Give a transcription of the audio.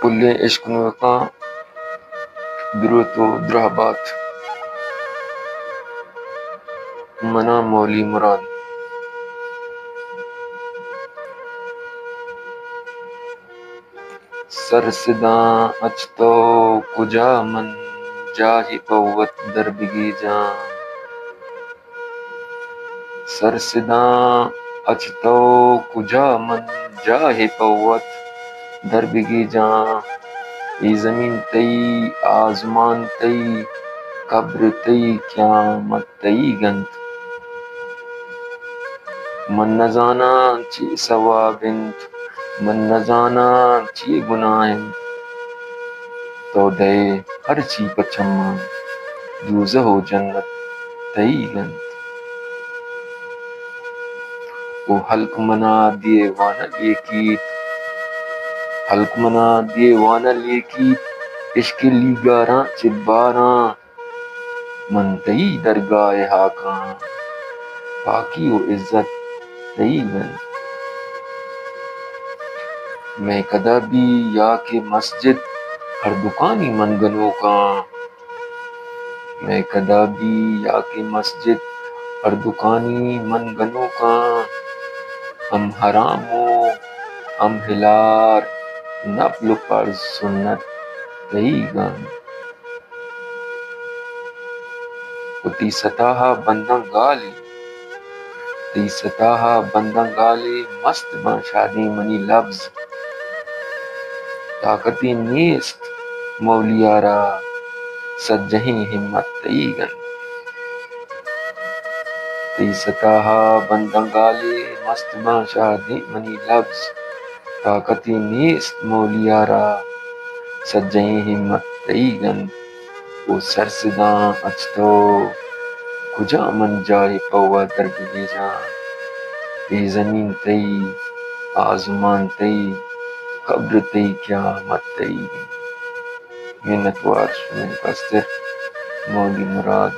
پلے عشق نوکاں درو تو درہبات منا مولی مراد سرسداں اچ تو کجا من جاہی پوت در بگی جاں سرسداں اچ تو کجا من جاہی پوت در بگی جاں ای زمین تئی آسمان تئی قبر تئی قیامت تئی گنت من نہ زاناں چی ثواب انت من نہ زاناں چی گناہ انت تو دئے ہر چی پچھماں دوزہ و جنت تئی گنت او حلق منا دیے وانہ لیکیت حلق منا دیے وانہ لیکیت عشق لیگاراں چہ باراں من تئی درگاہ حاکاں پاکی و عزت تئی گنت میں کدہ بھی یا کہ مسجد ہر دکانی من گنوکاں میں کدہ بھی یا کہ مسجد ہر دکانی من گنوکاں ہم حرامو ہم ہلار نفل فرض سنت تئی گنت تی ستاہا بندہ گالی تی ستاہا بندہ گالی مست باں شادی منی لفظ طاقتی نیست مولیارا سجہی ہمت تئی گنت تی ستاہا بندہ گالی مست باں شادی منی لفظ طاقتی نیست مولیارا سجہی ہمت تئی گنت او سرسداں اچ تو کجا من جاہی پوت در بگی جاں ای زمین تئی آسمان تئی قبر تئی قیامت تئی گنت. منت وارش من قصدر مولی مراد